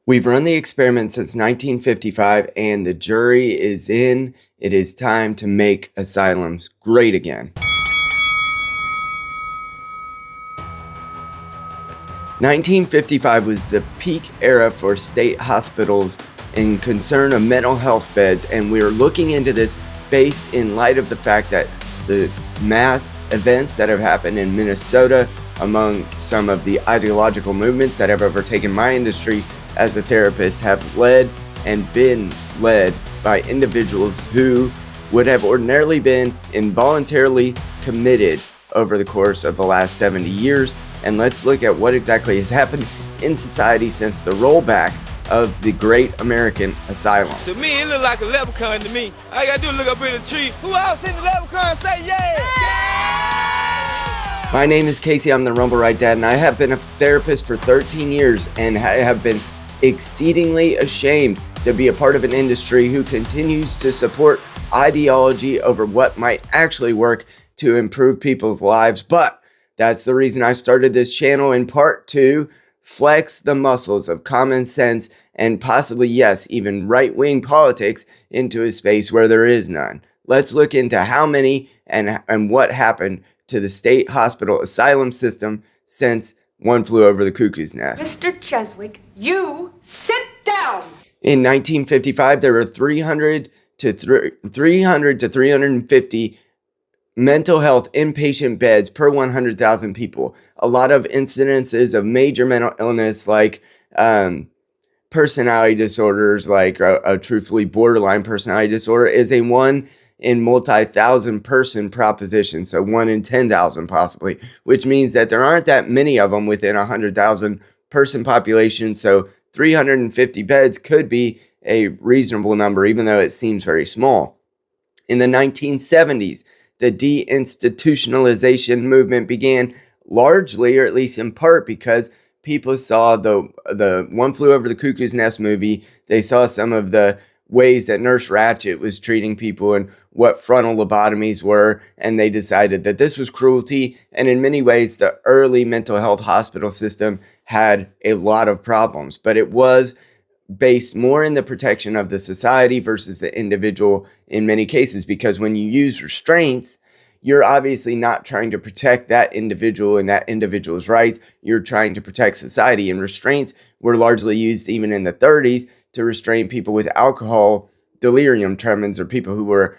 We've run the experiment since 1955 and the jury is in. It is time to make asylums great again. 1955 was the peak era for state hospitals in concern of mental health beds, and we're looking into this based in light of the fact that the mass events that have happened in Minnesota among some of the ideological movements that have overtaken my industry as a therapist have led and been led by individuals who would have ordinarily been involuntarily committed over the course of the last 70 years. And let's look at what exactly has happened in society since the rollback of the Great American Asylum. To me, it look like a leprechaun to me. All I gotta do is look up in the tree. Who else in the leprechaun say yeah? My name is Casey, I'm the Rumble Right Dad, and I have been a therapist for 13 years and I have been exceedingly ashamed to be a part of an industry who continues to support ideology over what might actually work to improve people's lives. But that's the reason I started this channel, in part to flex the muscles of common sense and possibly, yes, even right-wing politics into a space where there is none. Let's look into how many and what happened to the state hospital asylum system since one flew over the cuckoo's nest. Mr. Cheswick, you sit down. In 1955, there were 300 to 350 mental health inpatient beds per 100,000 people. A lot of incidences of major mental illness like personality disorders, like a truthfully borderline personality disorder, is a 1 in multi-thousand person proposition. So 1 in 10,000 possibly, which means that there aren't that many of them within 100,000 person population. So 350 beds could be a reasonable number, even though it seems very small. In the 1970s, the deinstitutionalization movement began largely, or at least in part, because people saw the One Flew Over the Cuckoo's Nest movie. They saw some of the ways that Nurse Ratched was treating people and what frontal lobotomies were, and they decided that this was cruelty. And in many ways, the early mental health hospital system had a lot of problems, but it was based more in the protection of the society versus the individual in many cases, because when you use restraints, you're obviously not trying to protect that individual and that individual's rights. You're trying to protect society, and restraints were largely used even in the 30s to restrain people with alcohol delirium tremens, or people who were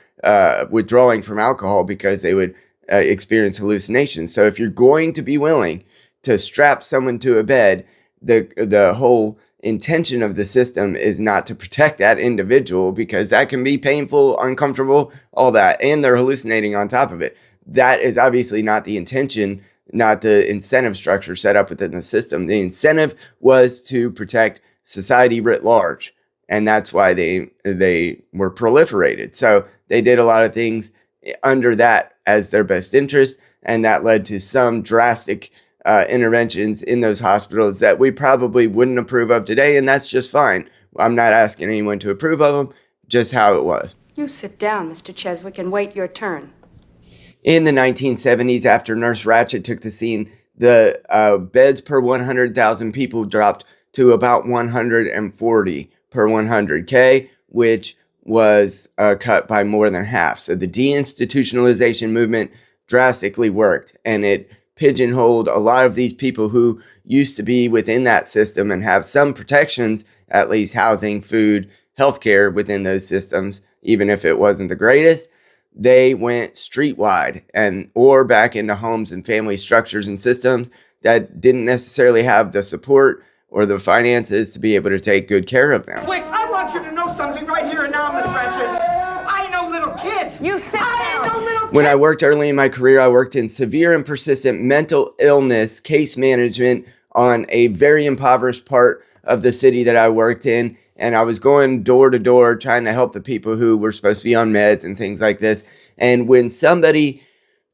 withdrawing from alcohol because they would experience hallucinations. So if you're going to be willing to strap someone to a bed, the whole intention of the system is not to protect that individual, because that can be painful, uncomfortable, all that, and they're hallucinating on top of it. That is obviously not the intention, not the incentive structure set up within the system. The incentive was to protect society writ large, and that's why they were proliferated. So they did a lot of things under that as their best interest, and that led to some drastic interventions in those hospitals that we probably wouldn't approve of today, and that's just fine. I'm not asking anyone to approve of them, just how it was. You sit down, Mr. Cheswick, and wait your turn. In the 1970s, after Nurse Ratched took the scene, the beds per 100,000 people dropped to about 140 per 100K, which was cut by more than half. So the deinstitutionalization movement drastically worked, and it pigeonholed a lot of these people who used to be within that system and have some protections, at least housing, food, healthcare within those systems, even if it wasn't the greatest. They went streetwide or back into homes and family structures and systems that didn't necessarily have the support or the finances to be able to take good care of them. Wait, I want you to know something right here and now, Miss Ratched. I ain't no little kid. You sit down. I ain't no little kid. When I worked early in my career, I worked in severe and persistent mental illness case management on a very impoverished part of the city that I worked in. And I was going door to door trying to help the people who were supposed to be on meds and things like this. And when somebody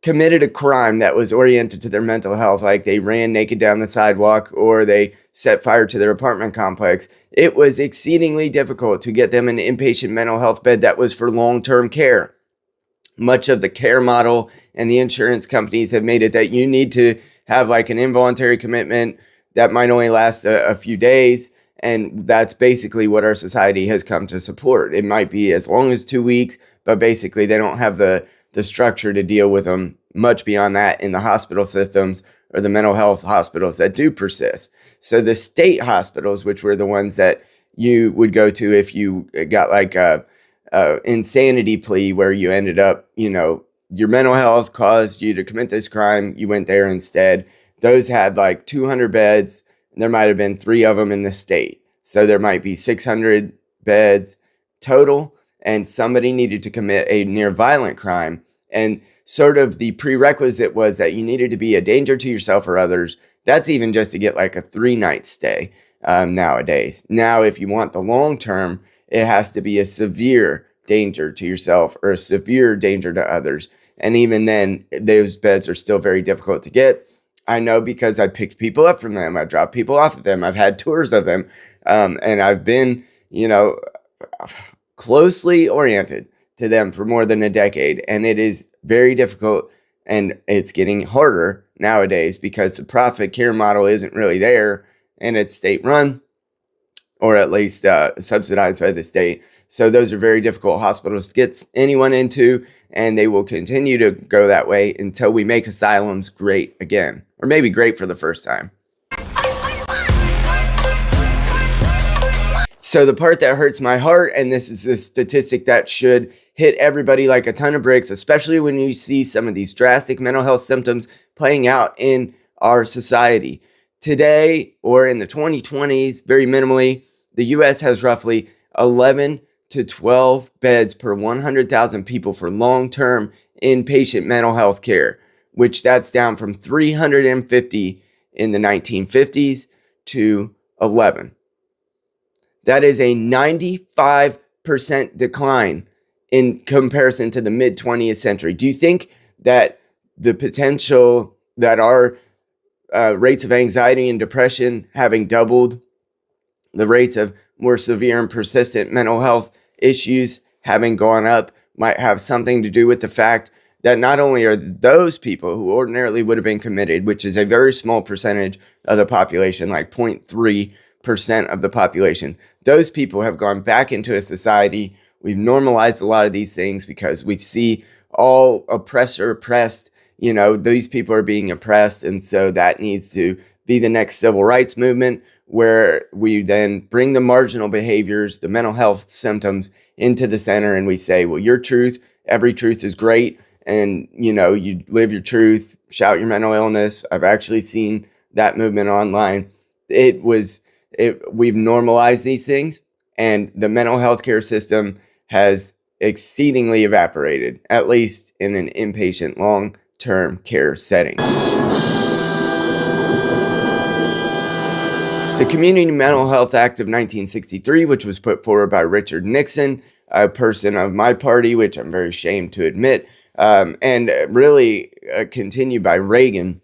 committed a crime that was oriented to their mental health, like they ran naked down the sidewalk or they set fire to their apartment complex, it was exceedingly difficult to get them an inpatient mental health bed that was for long-term care. Much of the care model and the insurance companies have made it that you need to have like an involuntary commitment that might only last a few days, And that's basically what our society has come to support. It might be as long as 2 weeks, but basically they don't have the structure to deal with them much beyond that in the hospital systems or the mental health hospitals that do persist. So the state hospitals, which were the ones that you would go to if you got like a insanity plea where you ended up, your mental health caused you to commit this crime, you went there instead. Those had like 200 beds. There might have been 3 of them in the state. So there might be 600 beds total, and somebody needed to commit a near violent crime. And sort of the prerequisite was that you needed to be a danger to yourself or others. That's even just to get like a 3-night stay nowadays. Now, if you want the long term, it has to be a severe danger to yourself or a severe danger to others. And even then, those beds are still very difficult to get. I know because I picked people up from them. I dropped people off of them. I've had tours of them. And I've been, closely oriented to them for more than a decade. And it is very difficult, and it's getting harder nowadays because the profit care model isn't really there, and it's state run, or at least subsidized by the state. So those are very difficult hospitals to get anyone into, and they will continue to go that way until we make asylums great again, or maybe great for the first time. So the part that hurts my heart, and this is the statistic that should hit everybody like a ton of bricks, especially when you see some of these drastic mental health symptoms playing out in our society. Today, or in the 2020s, very minimally, the US has roughly 11 to 12 beds per 100,000 people for long-term inpatient mental health care, which that's down from 350 in the 1950s to 11. That is a 95% decline in comparison to the mid-20th century. Do you think that the potential that our rates of anxiety and depression having doubled, the rates of more severe and persistent mental health issues having gone up, might have something to do with the fact that not only are those people who ordinarily would have been committed, which is a very small percentage of the population, like 0.3% of the population, those people have gone back into a society. We've normalized a lot of these things because we see all oppressor oppressed. These people are being oppressed. And so that needs to be the next civil rights movement, where we then bring the marginal behaviors, the mental health symptoms into the center. And we say, well, your truth, every truth is great. And, you live your truth, shout your mental illness. I've actually seen that movement online. We've normalized these things, and the mental health care system has exceedingly evaporated, at least in an inpatient long-term care setting. The Community Mental Health Act of 1963, which was put forward by Richard Nixon, a person of my party, which I'm very ashamed to admit, and really continued by Reagan,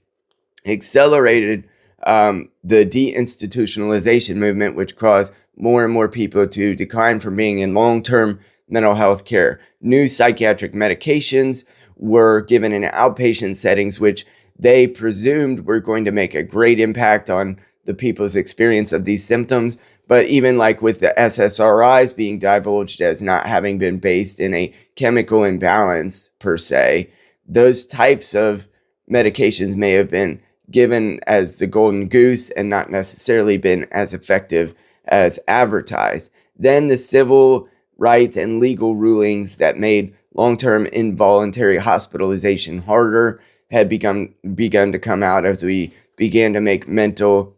accelerated the deinstitutionalization movement, which caused more and more people to decline from being in long-term mental health care. New psychiatric medications were given in outpatient settings, which they presumed were going to make a great impact on the people's experience of these symptoms. But even like with the SSRIs being divulged as not having been based in a chemical imbalance per se, those types of medications may have been given as the golden goose and not necessarily been as effective as advertised. Then the civil rights and legal rulings that made long-term involuntary hospitalization harder had begun to come out as we began to make mental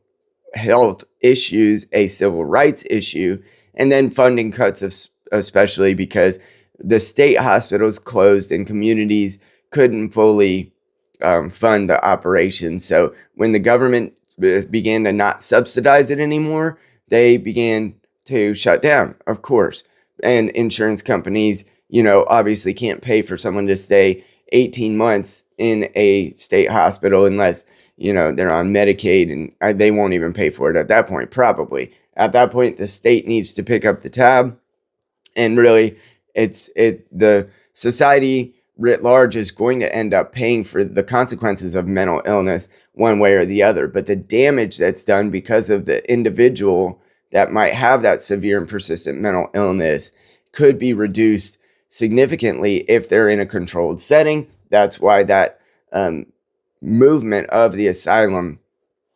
health issues a civil rights issue. And then funding cuts, especially because the state hospitals closed and communities couldn't fully fund the operation. So when the government began to not subsidize it anymore, they began to shut down, of course. And insurance companies, obviously can't pay for someone to stay 18 months in a state hospital unless, they're on Medicaid, and they won't even pay for it at that point, probably. At that point, the state needs to pick up the tab. And really, the society writ large is going to end up paying for the consequences of mental illness one way or the other. But the damage that's done because of the individual that might have that severe and persistent mental illness could be reduced significantly if they're in a controlled setting. That's why that movement of the asylum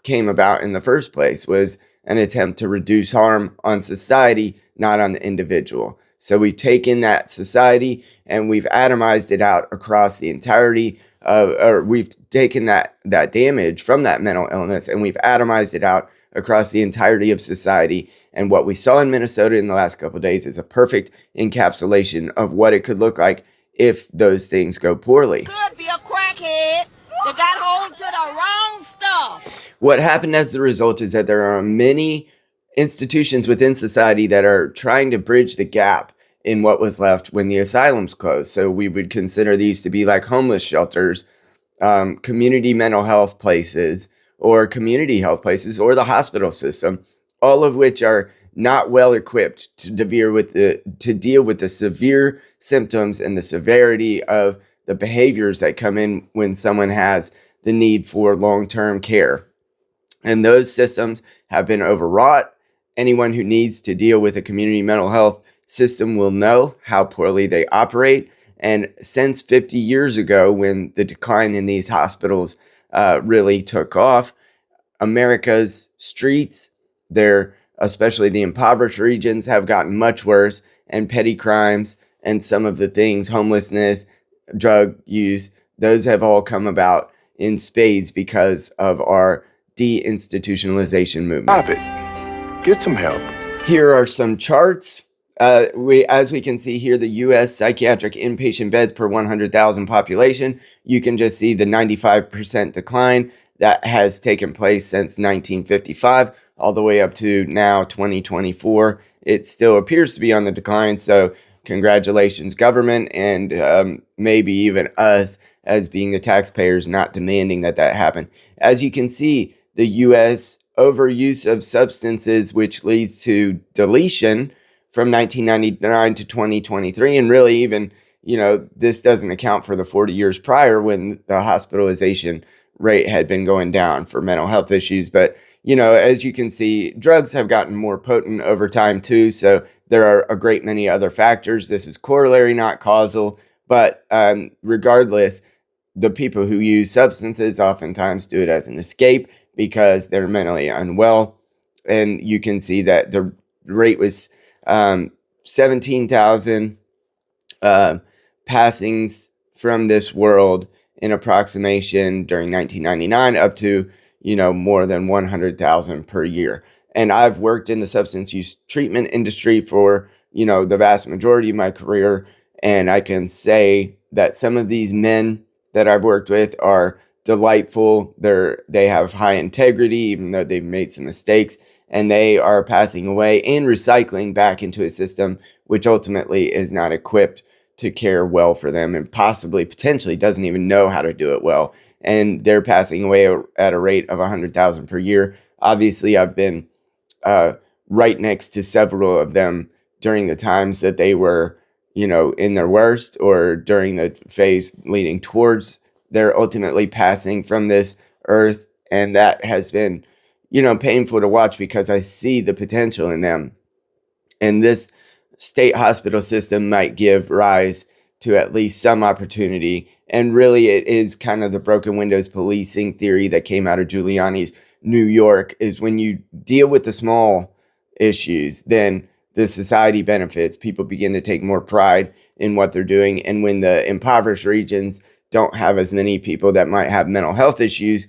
came about in the first place, was an attempt to reduce harm on society, not on the individual. So we've taken that society and we've atomized it out across the entirety of, or we've taken that damage from that mental illness and we've atomized it out across the entirety of society. And what we saw in Minnesota in the last couple of days is a perfect encapsulation of what it could look like if those things go poorly. Could be a crackhead that got hold to the wrong stuff. What happened as the result is that there are many institutions within society that are trying to bridge the gap in what was left when the asylums closed. So we would consider these to be like homeless shelters, community mental health places, or community health places, or the hospital system, all of which are not well equipped to deal with the severe symptoms and the severity of the behaviors that come in when someone has the need for long-term care. And those systems have been overwrought. Anyone who needs to deal with a community mental health system will know how poorly they operate. And since 50 years ago, when the decline in these hospitals really took off, America's streets, especially the impoverished regions, have gotten much worse, and petty crimes and some of the things, homelessness, drug use, those have all come about in spades because of our deinstitutionalization movement. Stop it. Get some help. Here are some charts. As we can see here, the U.S. psychiatric inpatient beds per 100,000 population, you can just see the 95% decline that has taken place since 1955, all the way up to now 2024. It still appears to be on the decline, so congratulations, government, and maybe even us as being the taxpayers not demanding that happen. As you can see, the U.S. overuse of substances, which leads to deletion from 1999 to 2023, and really even, this doesn't account for the 40 years prior when the hospitalization rate had been going down for mental health issues. But, as you can see, drugs have gotten more potent over time too, so there are a great many other factors. This is corollary, not causal, but regardless, the people who use substances oftentimes do it as an escape because they're mentally unwell. And you can see that the rate was 17,000 passings from this world in approximation during 1999 up to, more than 100,000 per year. And I've worked in the substance use treatment industry for, the vast majority of my career. And I can say that some of these men that I've worked with are delightful. They have high integrity, even though they've made some mistakes, and they are passing away and recycling back into a system which ultimately is not equipped to care well for them and potentially doesn't even know how to do it well. And they're passing away at a rate of 100,000 per year. Obviously, I've been right next to several of them during the times that they were, in their worst, or during the phase leading towards their ultimately passing from this earth. And that has been, painful to watch because I see the potential in them. And this state hospital system might give rise to at least some opportunity. And really, it is kind of the broken windows policing theory that came out of Giuliani's New York, is when you deal with the small issues, then the society benefits. People begin to take more pride in what they're doing. And when the impoverished regions don't have as many people that might have mental health issues,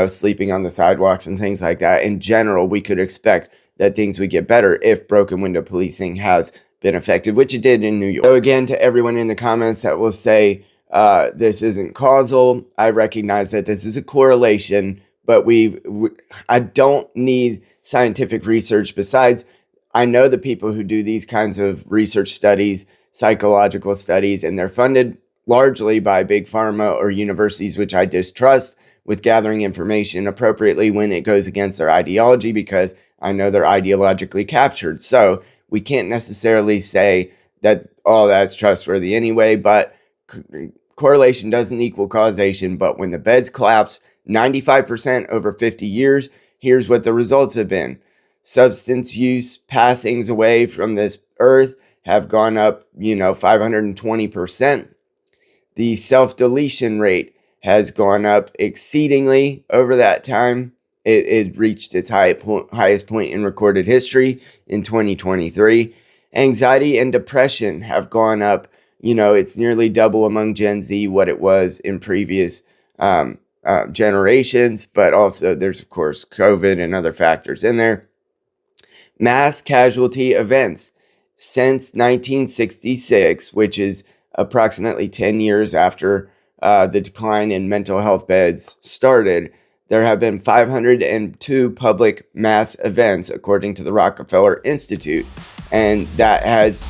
sleeping on the sidewalks and things like that, in general, we could expect that things would get better if broken window policing has been effective, which it did in New York. So again, to everyone in the comments that will say this isn't causal, I recognize that this is a correlation, but I don't need scientific research. Besides, I know the people who do these kinds of research studies, psychological studies, and they're funded largely by big pharma or universities, which I distrust, with gathering information appropriately when it goes against their ideology, because I know they're ideologically captured. So we can't necessarily say that, that's trustworthy anyway, but correlation doesn't equal causation. But when the beds collapse 95% over 50 years, here's what the results have been. Substance use passings away from this earth have gone up, 520%. The self-deletion rate has gone up exceedingly over that time. It reached its highest point in recorded history in 2023. Anxiety and depression have gone up. It's nearly double among Gen Z what it was in previous generations, but also there's, of course, COVID and other factors in there. Mass casualty events since 1966, which is approximately 10 years after the decline in mental health beds started, there have been 502 public mass events, according to the Rockefeller Institute. And that is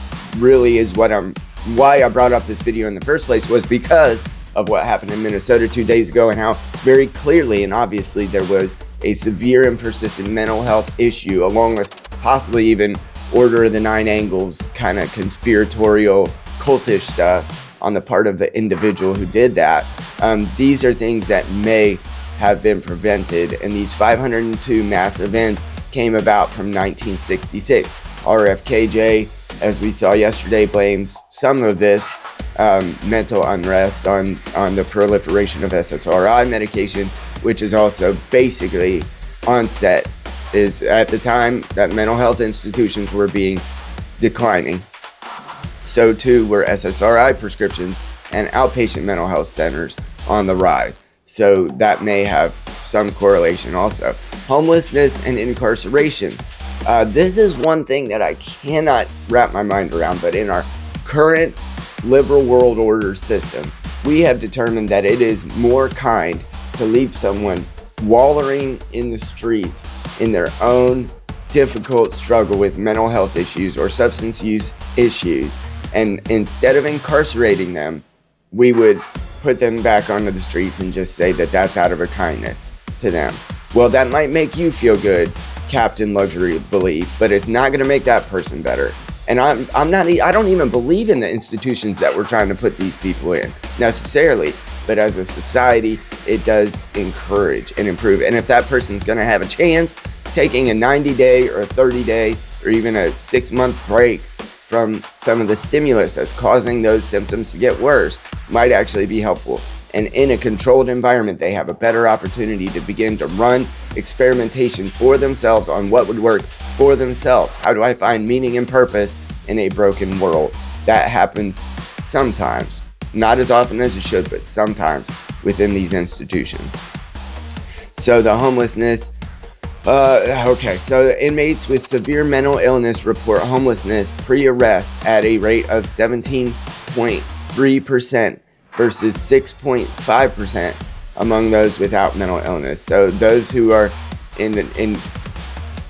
why I brought up this video in the first place, was because of what happened in Minnesota 2 days ago, and how very clearly and obviously there was a severe and persistent mental health issue, along with possibly even Order of the Nine Angles kind of conspiratorial cultish stuff on the part of the individual who did that. These are things that may have been prevented, and these 502 mass events came about from 1966. RFKJ, as we saw yesterday, blames some of this mental unrest on the proliferation of SSRI medication, which is also basically onset is at the time that mental health institutions were declining. So too were SSRI prescriptions and outpatient mental health centers on the rise. So that may have some correlation also. Homelessness and incarceration. This is one thing that I cannot wrap my mind around, but in our current liberal world order system, we have determined that it is more kind to leave someone wallowing in the streets in their own difficult struggle with mental health issues or substance use issues, and instead of incarcerating them, we would put them back onto the streets and just say that that's out of a kindness to them. Well, that might make you feel good, Captain Luxury Belief, but it's not going to make that person better. And I don't even believe in the institutions that we're trying to put these people in necessarily, but as a society, it does encourage and improve. And if that person's going to have a chance, taking a 90-day or a 30-day or even a 6-month break from some of the stimulus that's causing those symptoms to get worse might actually be helpful. And in a controlled environment, they have a better opportunity to begin to run experimentation for themselves on what would work for themselves. How do I find meaning and purpose in a broken world? That happens sometimes. Not as often as it should, but sometimes within these institutions. So the homelessness. So inmates with severe mental illness report homelessness pre-arrest at a rate of 17.3% versus 6.5% among those without mental illness. So those who are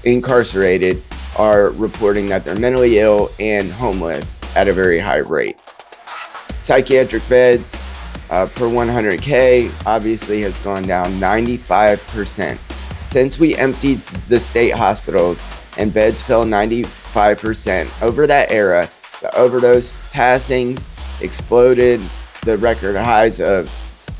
incarcerated are reporting that they're mentally ill and homeless at a very high rate. Psychiatric beds per 100K obviously has gone down 95%. Since we emptied the state hospitals and beds fell 95%, over that era, the overdose passings exploded, the record highs of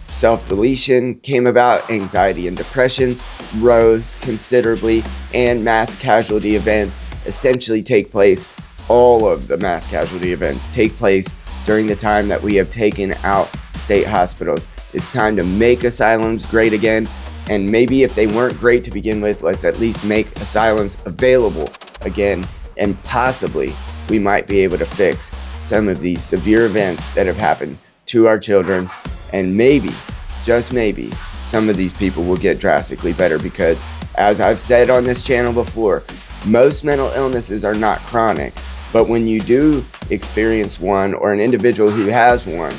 self-deletion came about, anxiety and depression rose considerably, and mass casualty events essentially take place. All of the mass casualty events take place during the time that we have taken out state hospitals. It's time to make asylums great again. And maybe if they weren't great to begin with, let's at least make asylums available again. And possibly we might be able to fix some of these severe events that have happened to our children. And maybe, just maybe, some of these people will get drastically better, because as I've said on this channel before, most mental illnesses are not chronic. But when you do experience one, or an individual who has one,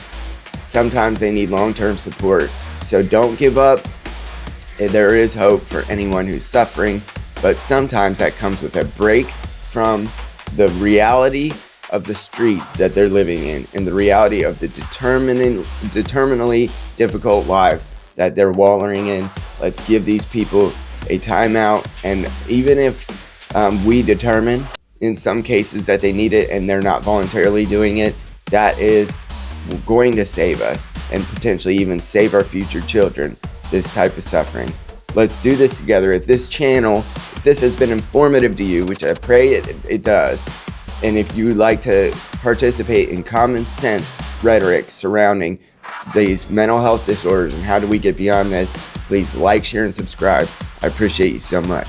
sometimes they need long-term support. So don't give up. There is hope for anyone who's suffering, but sometimes that comes with a break from the reality of the streets that they're living in and the reality of the determinally difficult lives that they're wallowing in. Let's give these people a timeout, and even if we determine in some cases that they need it and they're not voluntarily doing it, that is going to save us and potentially even save our future children this type of suffering. Let's do this together. If this channel, if this has been informative to you, which I pray it does, and if you'd like to participate in common sense rhetoric surrounding these mental health disorders and how do we get beyond this, please like, share, and subscribe. I appreciate you so much.